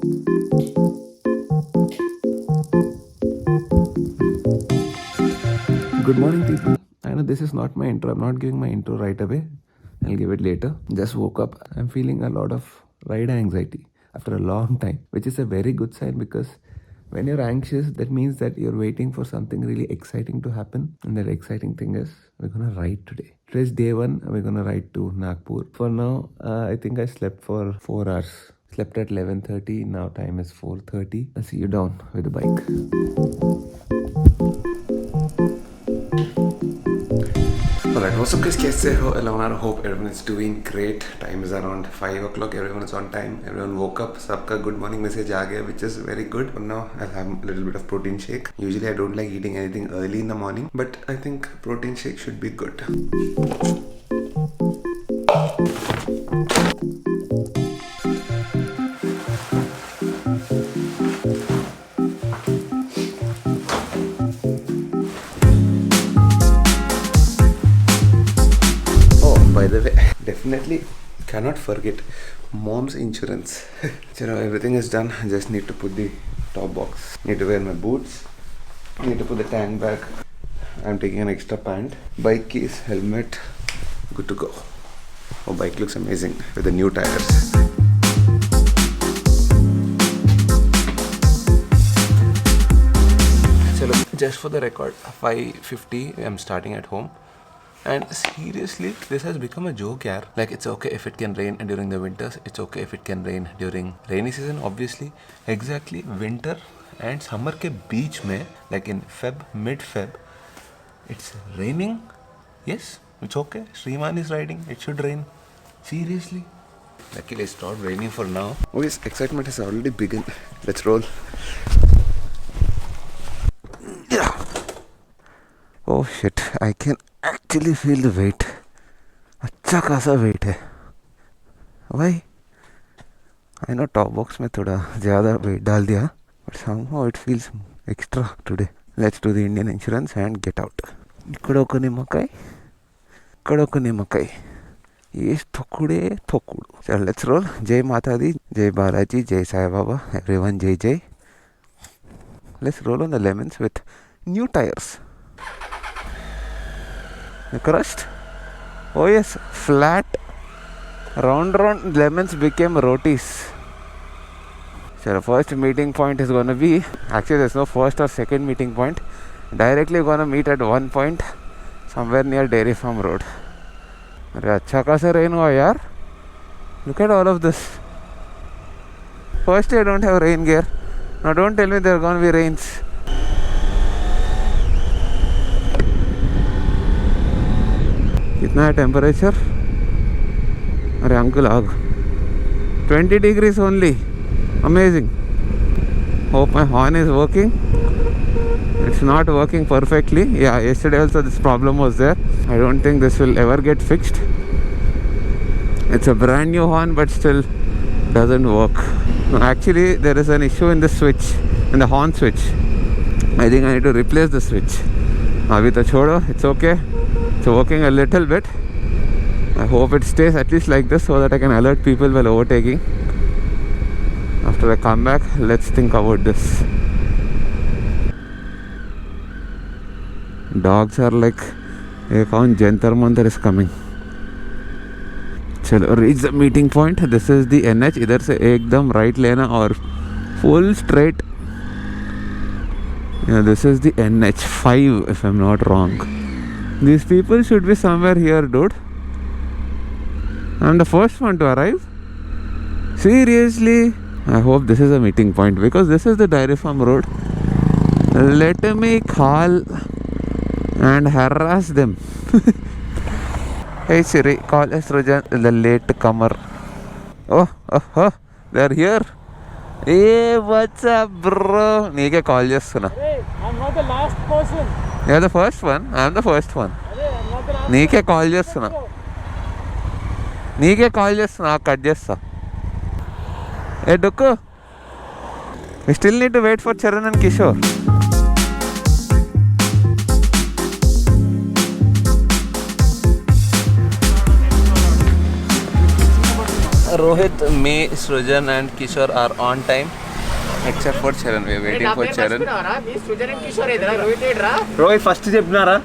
Good morning, people. I know this is not my intro. I'm not giving my intro right away. I'll give it later. Just woke up. I'm feeling a lot of ride anxiety after a long time, which is a very good sign because when you're anxious, that means that you're waiting for something really exciting to happen. And that exciting thing is we're gonna ride today. Today's day one. We're gonna ride to Nagpur. For now, I think I slept for 4 hours. Slept at 11:30. Now time is 4:30. I'll see you down with the bike. Alright, what's up guys, कैसे हो? I hope everyone is doing great. Time is around 5 o'clock, everyone is on time, everyone woke up, सबका good morning message आ गया, which is very good. For now, I'll have a little bit of protein shake. Usually I don't like eating anything early in the morning, but I think protein shake should be good. By the way, definitely cannot forget mom's insurance. Chalo, everything is done. I just need to put the top box. Need to wear my boots. Need to put the tank bag. I'm taking an extra pant. Bike keys, helmet. Good to go. Oh, bike looks amazing with the new tires. Chalo, just for the record, 5:50. I'm starting at home. And seriously, this has become a joke, yaar. Like, it's okay if it can rain during the winters. It's okay if it can rain during rainy season, obviously. Exactly, winter and summer ke beech mein, like in mid-Feb, it's raining. Yes, it's okay. Shriman is riding. It should rain. Seriously. Luckily, it's not raining for now. Oh yes, excitement has already begun. Let's roll. Yeah. Oh shit, I can actually feel the weight. अच्छा खासा weight है. Why? I know top box में थोड़ा ज़्यादा weight डाल दिया, but somehow it feels extra today. Let's do the Indian insurance and get out. इकडोको निमकाई, इकडोको निमकाई. ये थोकुड़े थोकुड़ो. चल, let's roll. जय माता दी, जय बालाजी, जय साई बाबा. Everyone जय जय. Let's roll on the lemons with new tires. Crushed? Oh yes, flat round lemons became rotis. So the first meeting point is gonna be, actually there's no first or second meeting point, directly gonna meet at one point somewhere near Dairy Farm Road. अरे अच्छा खासा rain हुआ यार. Look at all of this. First I don't have rain gear. Now don't tell me there are gonna be rains. कितना है temperature? अरे uncle आग 20 degrees only. Amazing. Hope my horn is working. It's not working perfectly. Yeah, yesterday also this problem was there. I don't think this will ever get fixed. It's a brand new horn but still doesn't work. No, actually there is an issue in the switch, in the horn switch. I think I need to replace the switch. Abhi to chodo, it's okay. It's working a little bit. I hope it stays at least like this so that I can alert people while overtaking. After I come back, let's think about this. Dogs are like, Jantar Mantar is coming. Chalo, reach the meeting point. This is the NH. Idhar se ekdam right lena or full straight. Yeah, this is the NH5 if I'm not wrong. These people should be somewhere here, dude. I'm the first one to arrive. Seriously? I hope this is a meeting point because this is the Dairy Farm Road. Let me call and harass them. Hey Siri, call Estrogen, the late comer. Oh, they're here. Hey, what's up, bro? Nike call chestuna. Hey, I'm not the last person. You're the first one. I'm the first one. Hey, I'm not the last Nike call chestuna. Nike call chestuna. Cut chesta. Hey, Dukku. We still need to wait for Charan and Kishore. Rohit, May, Srujan and Kishore are on time. Except for Charan, we are waiting for Charan. Rohit first చెప్పినారా?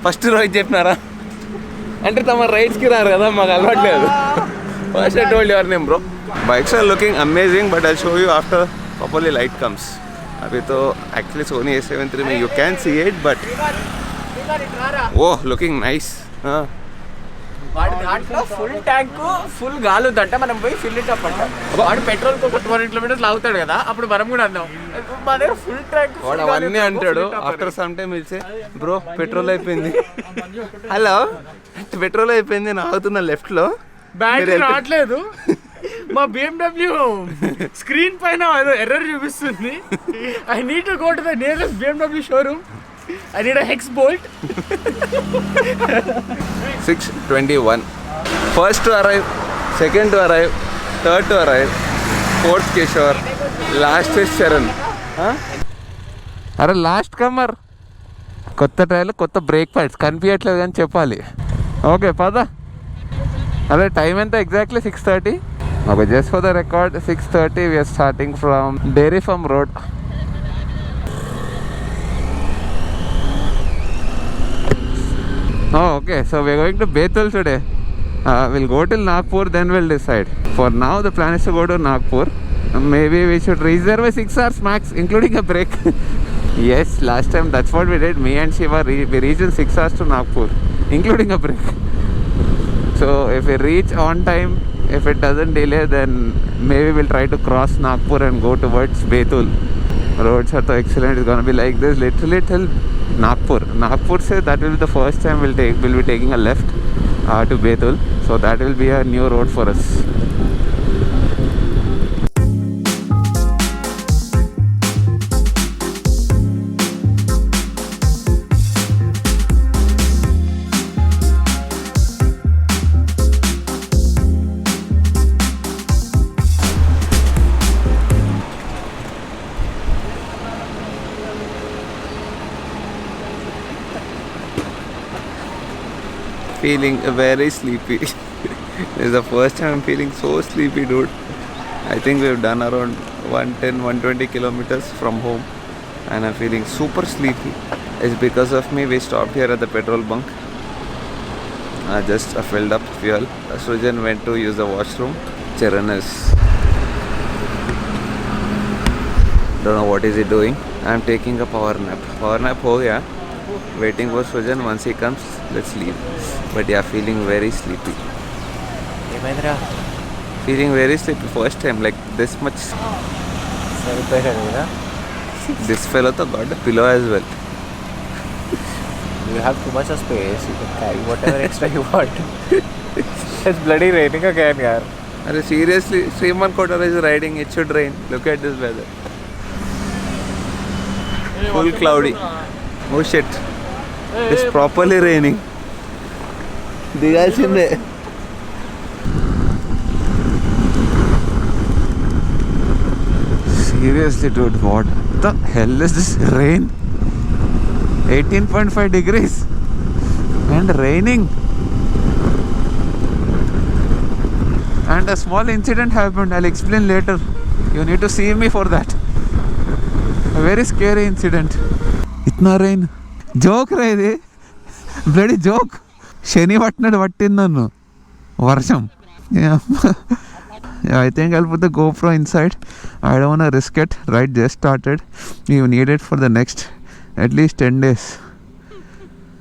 First Rohit చెప్పినారా? అంటే తమ రైడ్స్కి రారు కదా, మాకు అలవాట్లేదు. First I told your name bro. Bikes are looking amazing, but I'll show you after properly light comes. अभी तो actually Sony A7 में you can see it, but oh, looking nice. దాంట్లో ఫుల్ ట్యాంక్ ఫుల్ గాలుద్దంట, మనం పోయి fill it up అంట. వాడు petrol ఒక 200 kilometres లాగుతాడు కదా, అప్పుడు మనం కూడా అందాం మా దగ్గర ఫుల్ ట్యాంక్. వాడు అవన్నీ అంటాడు. ఆఫ్టర్ సమ్ టైమ్ ఇల్సే బ్రో పెట్రోల్ అయిపోయింది, హలో పెట్రోల్ అయిపోయింది, నేను ఆగుతున్నా లెఫ్ట్ లో, బ్యాటరీ రావట్లేదు. మా BMW స్క్రీన్ పైన ఎర్రర్ చూపిస్తుంది. I need to go to the nearest BMW showroom. I need a hex bolt. 6:21. First to arrive, second to arrive, third to arrive, fourth Kishore, last is Charan. అరే last comer. కొత్త టైర్లు, కొత్త brake pads కనిపించట్లేదు కానీ చెప్పాలి. Okay పద. అరే time ఎంత exactly? 6:30. Okay, just for the record 6:30 we're starting from dairy farm road. Oh, okay. So we're going to Betul today. We'll go till Nagpur, then we'll decide. For now, the plan is to go to Nagpur. Maybe we should reach there by 6 hours max, including a break. Yes, last time that's what we did. Me and Shiva, we reached in 6 hours to Nagpur, including a break. So if we reach on time, if it doesn't delay, then maybe we'll try to cross Nagpur and go towards Betul. Roads are so excellent. It's gonna be like this literally till Nagpur. Nagpur say that will be the first time we'll be taking a left to Betul. So that will be a new road for us. Feeling very sleepy. This is the first time I'm feeling so sleepy, dude. I think we've done around 110-120 kilometers from home and I'm feeling super sleepy. It's because of me. We stopped here at the petrol bunk. I just filled up fuel. Srujan went to use the washroom. Charan is don't know what is he doing. I'm taking a power nap. Power nap ho gaya. Waiting for Srujan. Once he comes, let's leave. But yeah, feeling very sleepy. Feeling very sleepy. First time like this much. This fellow though got a pillow as well. You have too much of space. You can carry whatever extra you want. It's bloody raining again, yaar. Are seriously? Sriman Kotar is riding. It should rain. Look at this weather. Full cloudy. Oh shit. It's properly raining. దిగాల్సిందే. Seriously dude, what the hell is this rain? 18.5 degrees and raining. And a small incident happened. I'll explain later. You need to see me for that. A very scary incident. Itna rain. Joke రా ఇది. Bloody joke. శని పట్టినట్టు పట్టింది నన్ను వర్షం. I think I'll put the GoPro inside. I don't want to risk it. Ride just started. You need it for the next at least 10 days.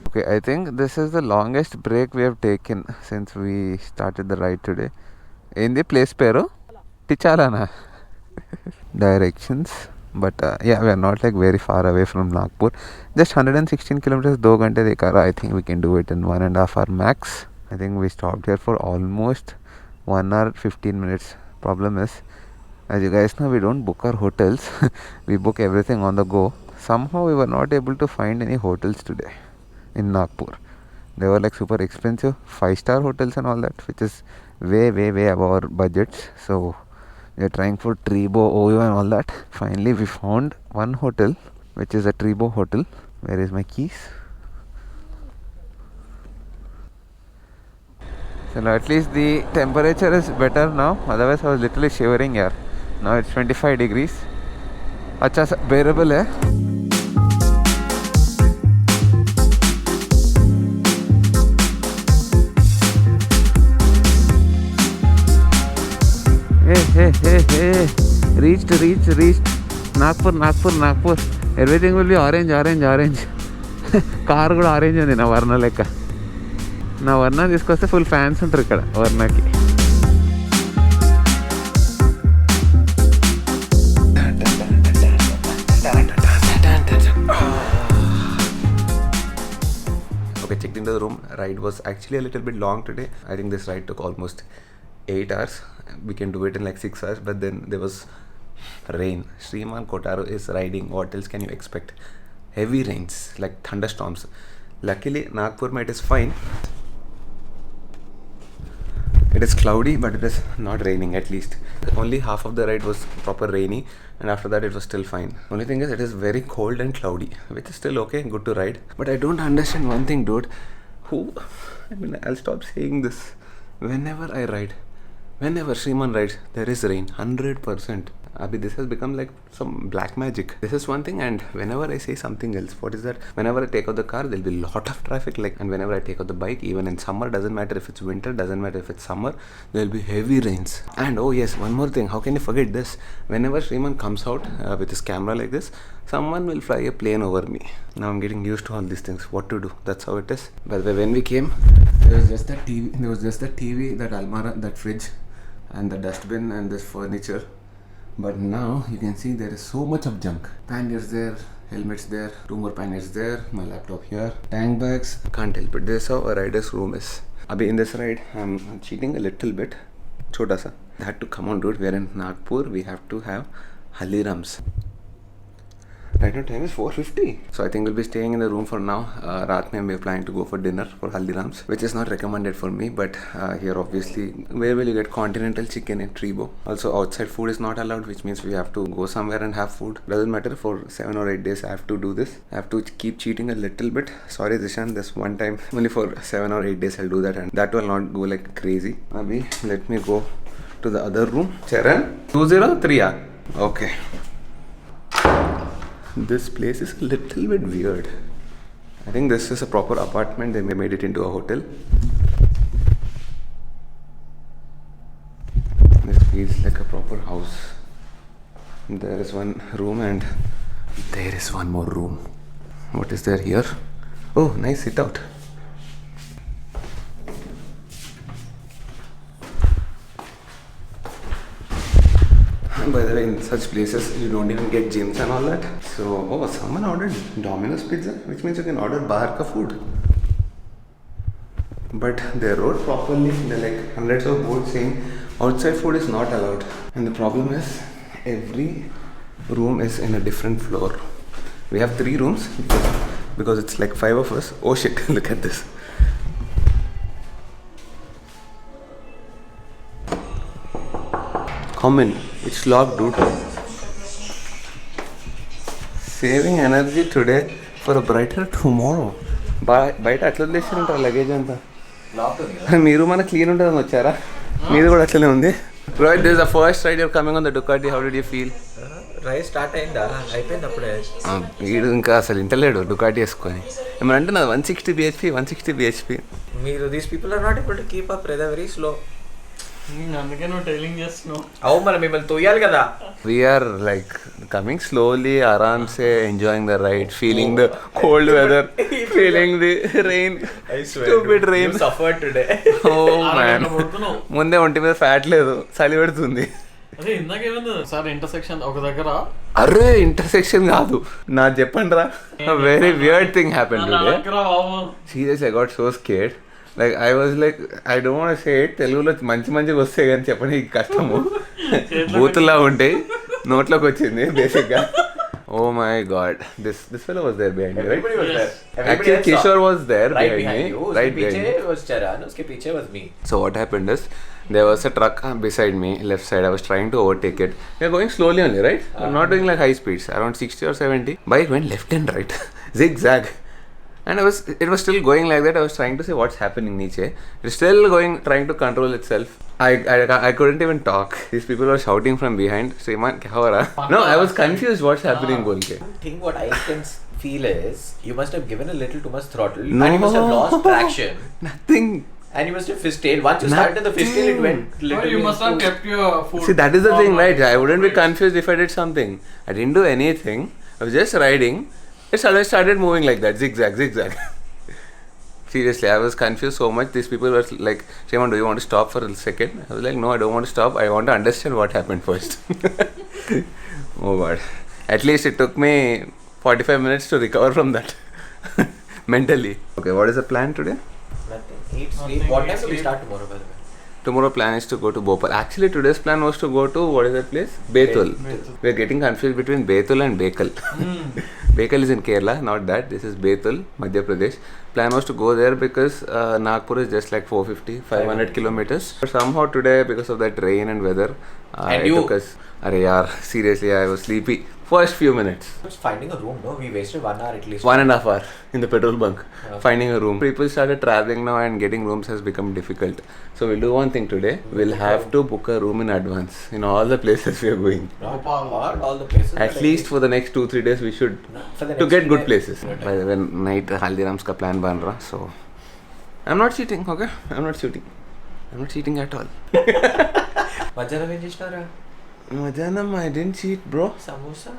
Okay, I think this is the longest break we have taken since we started the ride today. In the place pero Tichalana. Directions. But yeah, we are not like very far away from Nagpur. Just 116 kilometers, 2 ghante dekha. I think we can do it in 1.5 hour max. I think we stopped here for almost 1 hour 15 minutes. Problem is, as you guys know, we don't book our hotels. We book everything on the go. Somehow we were not able to find any hotels today in Nagpur. They were like super expensive 5-star hotels and all that, which is way above our budgets. So we are trying for Tribo, Oyo and all that. Finally we found one hotel, which is a Tribo hotel. Where is my keys? Chalo, at least the temperature is better now. Otherwise I was literally shivering here. Now it's 25 degrees. अच्छा bearable है. Hey. Reached. Nagpur. Everything will be orange. Car కూడా orange ఉంది నా వర్ణ లెక్క. నా వర్ణ తీసుకొస్తే ఫుల్ ఫ్యాన్స్ ఉంటారు ఇక్కడ వర్ణకి. Okay, checked into the room. Ride was actually a little bit long today. I think this ride took almost 8 hours. We can do it in like 6 hours, but then there was rain. Shriman Kotaro is riding. What else can you expect? Heavy rains, like thunderstorms. Luckily, Nagpur it is fine. It is cloudy, but it is not raining at least. Only half of the ride was proper rainy, and after that it was still fine. Only thing is it is very cold and cloudy, which is still okay, good to ride. But I don't understand one thing, dude. I'll stop saying this. Whenever I ride, whenever Shriman rides, there is rain, 100%. Abhi, this has become like some black magic. This is one thing, and whenever I say something else, what is that? Whenever I take out the car, there'll be a lot of traffic. And whenever I take out the bike, even in summer, doesn't matter if it's winter, doesn't matter if it's summer, there'll be heavy rains. And oh yes, one more thing, how can you forget this? Whenever Shriman comes out with his camera like this, someone will fly a plane over me. Now I'm getting used to all these things. What to do? That's how it is. By the way, when we came, there was just that TV, that almara, that fridge, and the dustbin and this furniture. But now you can see there is so much of junk. Panniers there, helmets there, 2 more panniers there, my laptop here, tank bags. Can't help it. This is how a rider's room is. Abhi, in this ride, I'm cheating a little bit. Chota sa. I had to come on, dude. We're in Nagpur. We have to have Haldirams. Right now time is 4:50. So I think we'll be staying in the room for now. Raat mein we're planning to go for dinner for Haldirams, which is not recommended for me, but here obviously, where will you get continental chicken in Tribo? Also outside food is not allowed, which means we have to go somewhere and have food. Doesn't matter, for 7 or 8 days I have to do this. I have to keep cheating a little bit. Sorry Zishan, this one time only for 7 or 8 days I'll do that, and that will not go like crazy. Abhi, let me go to the other room. Charan 203. Okay. This place is a little bit weird. I think this is a proper apartment. They made it into a hotel. This feels like a proper house. There is one room and there is one more room. What is there here? Oh, nice sit out. By the way, in such places you don't even get gyms and all that. So, someone ordered Domino's pizza, which means you can order bahar ka food. But they wrote properly, they're like hundreds of boards saying outside food is not allowed. And the problem is, every room is in a different floor. We have 3 rooms because it's like 5 of us. Oh shit, look at this. Come in. It's locked, dude. Saving energy today for a brighter tomorrow. బయట అట్లా వదిలేసారంటారు luggage అంతా. మీరు మన clean ఉంటుందని వచ్చారా? మీది కూడా అట్లనే ఉంది. Right, this is the first ride you're coming on the Ducati. How did you feel? Ride start అయిందా? అయిపోయింది అప్పుడే. వీడు ఇంకా అసలు ఇంటలేడు డుకాటి వేసుకొని. ఏమన్నా అంటే నాది 160 bhp. మీరు these people are not able to keep up, they very slow. అందుకే నువ్వు టైలింగ్ చేస్తున్నావు. అవు మరి మిమ్మల్ని తోయాలి కదా. We are like coming slowly, aram se enjoying the ride, feeling the cold weather, feeling the rain. Stupid rain. You suffered today. Oh man. ముందే ఒంటి మీద ఫ్యాట్ లేదు, చలి పెడుతుంది. అదే ఇందాకేమైంది సార్ ఇంటర్సెక్షన్ ఒక దగ్గర. అరే ఇంటర్సెక్షన్ కాదు, నా చెప్పండి రా. Very weird thing happened today. Seriously I got so scared. Like I was like, I don't want to say it, తెలుగులో మంచిగా వస్తాయి కానీ చెప్పడానికి కష్టము. బూతులా ఉంటాయి, నోట్లోకి వచ్చింది బేసిక్గా. Oh my god, this fellow was there behind me, right? Everybody was there. Actually Kishore was there behind me. Right behind me was Charan, uske piche was me. So what happened is, there was a truck beside me, left side. I was trying to overtake it. We are going slowly only, right? I'm not doing like high speeds, around 60 or 70. Bike went left and right, zigzag. And it was still going like that. I was trying to say what's happening, Niche. It's still going, trying to control itself. I couldn't even talk. These people were shouting from behind. Sriman, kya ho raha? No, I was confused what's happening, bolke. I think what I can feel is you must have given a little too much throttle No. and you must have lost traction. Nothing. And you must have fishtailed. Once you started the fishtail, it went Oh, literally. you must have into- kept your foot. See, that is the thing, right? I wouldn't be confused if I did something. I didn't do anything. I was just riding. It suddenly started moving like that, zigzag, zigzag. Seriously, I was confused so much. These people were like, Shaiman, do you want to stop for a second? I was like, no, I don't want to stop. I want to understand what happened first. Oh God. At least it took me 45 minutes to recover from that. Mentally. Okay, what is the plan today? Nothing. Eat, sleep. What time do we start tomorrow, by the way? Tomorrow plan is to go to Bhopal. Actually, today's plan was to go to, what is that place? Betul. We're getting confused between Betul and Bekal. Bekal is in Kerala, not that. This is Betul, Madhya Pradesh. Plan was to go there because Nagpur is just like 500 kilometers. But somehow today, because of that rain and weather, And it you- took us. Arey yaar, seriously, I was sleepy. First few minutes. Just finding a room, no? We wasted 1 hour at least. 1.5 hours in the petrol bunk, Yeah. finding a room. People started traveling now and getting rooms has become difficult. So we'll do one thing today. We'll have to book a room in advance in all the places we are going. Not all the places. At least for the next 2-3 days we should for the to next get good day. places. By the way, night Haldiram's ka plan ban raha. So I'm not cheating, okay? I'm not cheating. I'm not cheating at all. Madhyana ఏం చేసినారా? Majanam, I didn't cheat, bro. Samosa?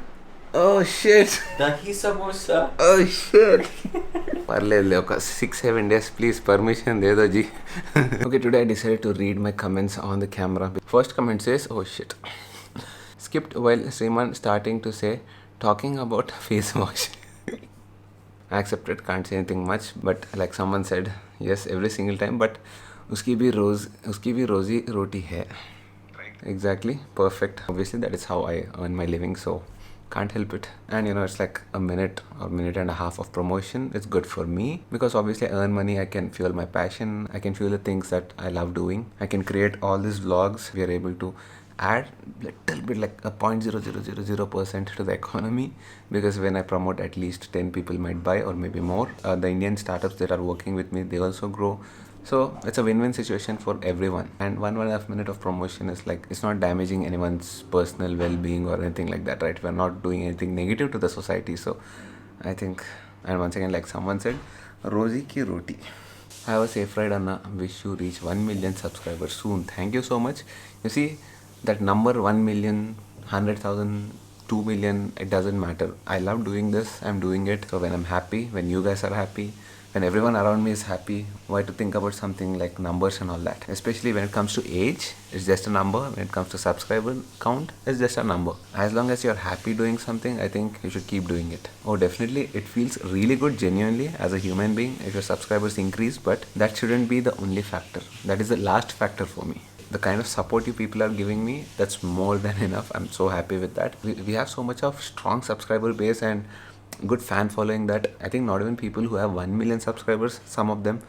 Oh shit. Dahi samosa. Oh shit. Parle oka 6-7 days, please permission de do ji. Okay, today I decided to read my comments on the camera. First comment says, oh shit. Skipped while Sriman starting to say, talking about face wash. I accepted, can't say anything much, but like someone said, yes, every single time, but uski bhi rosy roti hai. Exactly, perfect. Obviously, that is how I earn my living, so can't help it. And you know, it's like a minute or minute and a half of promotion. It's good for me because obviously I earn money. I can fuel my passion. I can fuel the things that I love doing. I can create all these vlogs. We are able to add little bit like a 0.0000% to the economy because when I promote, at least 10 people might buy or maybe more. The Indian startups that are working with me, they also grow. So it's a win-win situation for everyone. And 1.5 minute of promotion is like, it's not damaging anyone's personal well-being or anything like that, right? We're not doing anything negative to the society. So I think, and once again, like someone said, Rosie ki roti. Have a safe ride, Anna. Wish you reach 1 million subscribers soon. Thank you so much. You see, that number 1 million, 100,000, 2 million, it doesn't matter. I love doing this. I'm doing it. So when I'm happy, when you guys are happy, when everyone around me is happy, why to think about something like numbers and all that? Especially when it comes to age, it's just a number. When it comes to subscriber count, it's just a number. As long as you're happy doing something, I think you should keep doing it. Oh, definitely, it feels really good genuinely as a human being if your subscribers increase, but that shouldn't be the only factor. That is the last factor for me. The kind of support you people are giving me, that's more than enough. I'm so happy with that. We have so much of strong subscriber base and good fan following that I think not even people who have 1 million subscribers, some of them,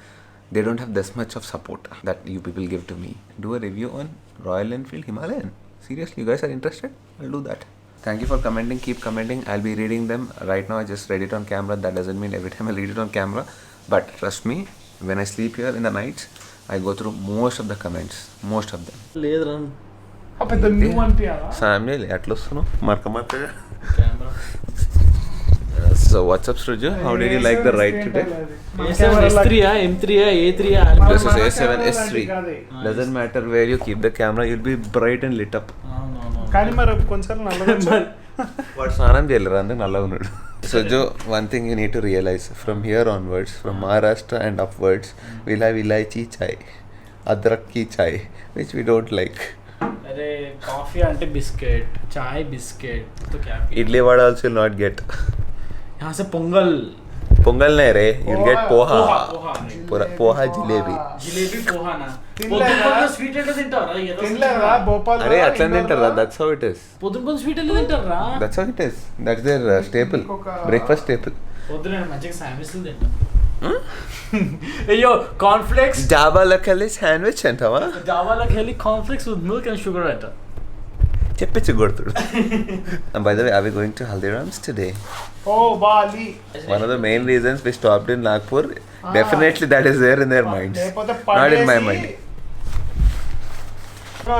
they don't have this much of support that you people give to me. Do a review on Royal Enfield Himalayan. Seriously, you guys are interested? I'll do that. Thank you for commenting. Keep commenting. I'll be reading them. Right now I just read it on camera. That doesn't mean every time I read it on camera. But trust me, when I sleep here in the nights, I go through most of the comments. Most of them. పెద్ద new అనిపించాలా Samuel, atlo suno. Marka. So what's up, Sruju? How did you like the ride today? S3 M3 A3 This is A7 S3. Doesn't matter where you keep the camera, you'll be bright and lit up. కానీ మరి కొంచెం నల్లగా What స్నానం చేయలేరు అందుకు నల్లగా ఉన్నాడు. Sruju, one thing you need to realize, from here onwards, from Maharashtra and upwards, we'll have ilaichi chai, adrak ki chai, which we don't like. अरे कॉफी అంటే बिस्किट चाय बिस्किट तो क्या Idli vada also you'll not get. यहाँ से Pongal Pongal nahi re, you'll get poha. Poha Poha jalebi. Jalebi poha ना తినలేదా? పొద్దున స్వీట్ ఎట్లా తింటారా తినలేదా భోపాల్ అరే అట్లనే తింటారా, that's how it is. పొద్దున స్వీట్ ఎట్లా తింటారా That's how it is. That's their staple. Breakfast staple. పొద్దున మంచిగా శాండ్విచ్లు తింటా అయ్యో కార్న్ఫ్లేక్స్ Java lakali sandwich అంటావా? జావాలోకి వెళ్ళి cornflakes with milk and sugar అంట చెప్పించి కొడుతుడు. By the way, are we going to Haldiram's today? Oh, Bali. One of the main reasons we stopped in Nagpur, definitely that is there in their minds, not in my mind.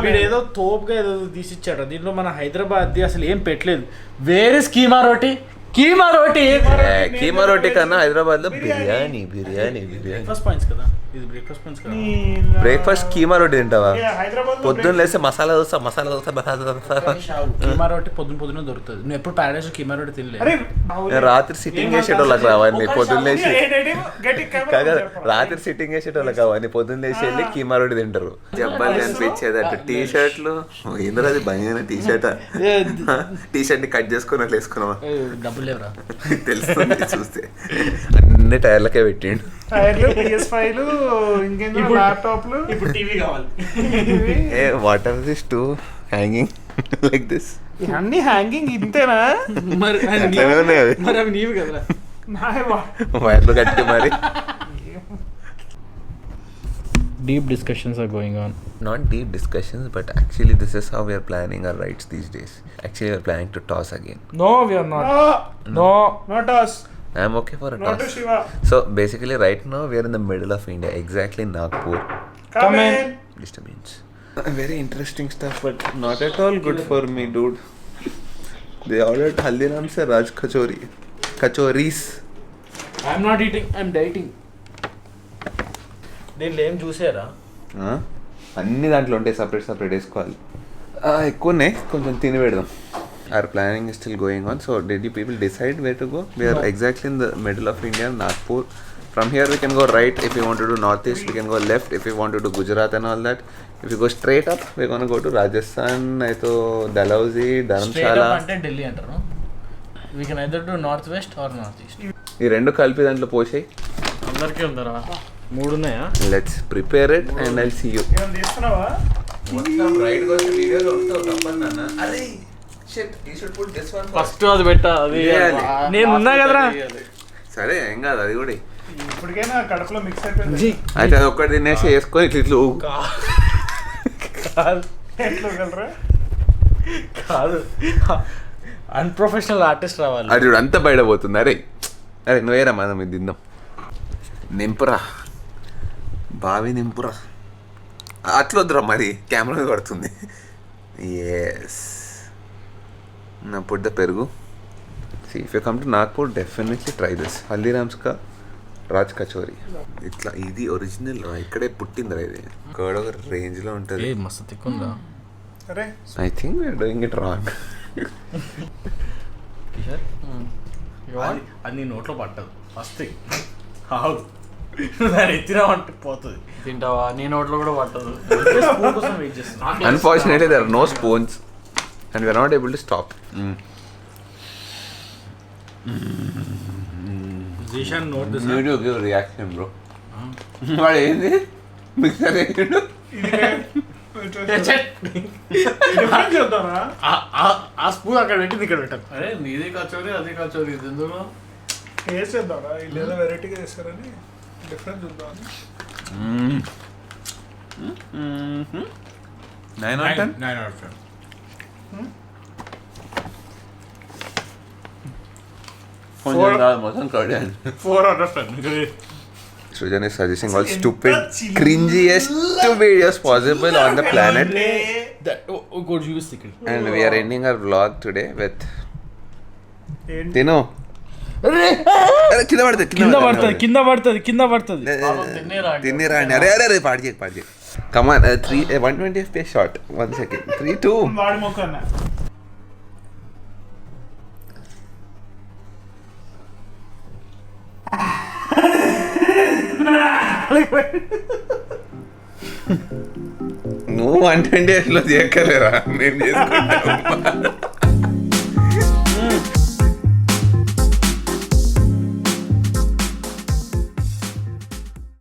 వీడు ఏదో తోపుగా ఏదో తీసిచ్చాడు. దీంట్లో మన హైదరాబాద్ అసలు ఏం పెట్టలేదు. వేరే కీమా రోటీ కీమా రోటీ కన్నా హైదరాబాద్ లో బిర్యానీ. బ్రేక్ఫాస్ట్ పాయింట్స్ కదా, ఇది బ్రేక్ఫాస్ట్ పాయింట్స్ కదా. బ్రేక్ఫాస్ట్ కీమా రోటీ తింటావా? హైదరాబాద్ పొద్దున్న లేస్తే మసాలా దోశ. కీమా రోటీ పొద్దున దొరుకుతుంది. నువ్వు ఎప్పుడు ప్యారడైస్ కీమా రోటీ తినలేదు. రాత్రి సిట్టింగ్ చేసేటోళ్ళకి రావని పొద్దున్న లేచి కాగా రాత్రి సిట్టింగ్ చేసేటోళ్ళకి రావని పొద్దున్న లేచి వెళ్ళి కీమా రోటీ తింటారు. జబ్బాలి అనిపించేది అట్లా. టీ షర్ట్లు ఏంద్ర అది బంగానే టీ షర్ట్ ని కట్ చేసుకుని అట్లా వేసుకున్నావా? డబ్బులు లేవరా? తెలుస్తుంది చూస్తే. అన్ని టైర్లకే పెట్టిండు. PS5 ఇంకేందో ల్యాప్టాప్లు. ఇప్పుడు టీవీ కావాలి. ఏ what are this two hanging like this? అన్ని హ్యాంగింగ్ ఇంతేనా? మరి అట్లనే ఉన్నాయి అవి. మరి అవి నీవు కదరా? వైర్లు కట్టి మరి. Deep discussions are going on. Not deep discussions, but actually this is how we are planning our rides these days. Actually we are planning to toss again. No, we are not. No, not us. I am okay for a Not toss. Shiva. So basically right now we are in the middle of India, exactly Nagpur. Come in. Disturbance. Very interesting stuff, but not at all good for me, dude. They ordered Haldiram's Raj Kachoris. I am not eating. I am dieting. దీంట్లో ఏం చూసారా? అన్ని దాంట్లో ఉంటాయి, separate వేసుకోవాలి. ఎక్కువ ఉన్నాయి, కొంచెం తిని పెడదాం. Our planning is still going on. So did you people decide where to go? We are exactly in the middle of India, Nagpur. From here we can go right if we want to do northeast. We can go left if we want to do Gujarat and all that. If we go straight up, we're going to go to Rajasthan, aito Dalhousie, Straight Dharamshala. up అంటే ఢిల్లీ అంటారు. We can either do north west or north east. ఈ రెండు కలిపి దాంట్లో పోసాయి. అందరికీ ఉందరా? 3 ఉన్నాయా? Let's prepare it and I'll see you. ఏం తీస్తున్నావా? Right go to video lo tappanna. Arey shit, you should put this one first అది పెట్టా. అది నేను ఉన్నా కదరా. సరే ఏం కాదు, అది కూడా ఇప్పటికైనా కడుపులో మిక్స్ అయిపోయింది. అయితే అది ఒక్కటి తినేసి వేసుకొని ఇట్లు ఎట్లా వెళ్ళరా? కాదు, అన్ప్రొఫెషనల్ ఆర్టిస్ట్ రావాలి. అది చూడు అంతా బయట పోతుంది. అరే నువ్వేరా మనం ఇది తిందాం. నింపురా బావి నింపురా. అట్లా వద్దురా మరి, కెమెరా కొడుతుంది. ఎస్ నా పుట్ట పెరుగు. See, if you come to Nagpur, definitely try this. Haldiram's ka Raj Kachori. ఇట్లా ఇది ఒరిజినల్ రా, ఇక్కడే పుట్టిందిరా ఇది. కర్డ్ ఒక రేంజ్ లో ఉంటుంది. ఏ మస్తు తిక్కుందా? అరే I think we're doing it wrong. అది నీ నోట్లో పట్టదు ఫస్ట్. దాన్ని ఎత్తినామంటే పోతుంది. తింటావా? నీ నోట్లో కూడా పట్టదు. స్పూన్ కోసం వెయిట్ చేస్తున్నా. Unfortunately, there are no spoons and we are not able to stop. Zeeshan note this. Need to give reaction, bro. వాడు ఏంది మిక్సర్ వేసిండు. చూద్దారా? ఆ స్పూన్ అక్కడ పెట్టింది ఇక్కడ పెట్టాను. అరే నీది కచోరీ అది కచోరీ ఇది ఎందుకు టేస్ట్ చేద్దారా? వీళ్ళు ఏదో వెరైటీగా చేస్తారని డిఫరెన్స్ చూద్దామని. 9 out of 10? 9 out of 10. మొత్తం curd. 4 out of 10. Srijan is suggesting all stupid, cringiest videos possible on the planet. Good use secret. And we are ending our vlog today with Tino. కింద పడుతుంది. తిన్నిరా అండి. అరే పాడు చేయి. Come on, 120 FPS shot. 1 second. 3, 2. వాడి మొక్క అన్న. నువ్వు 120 FPS లో చేయక్కర్లేరా, నేను చేసుకుంటా.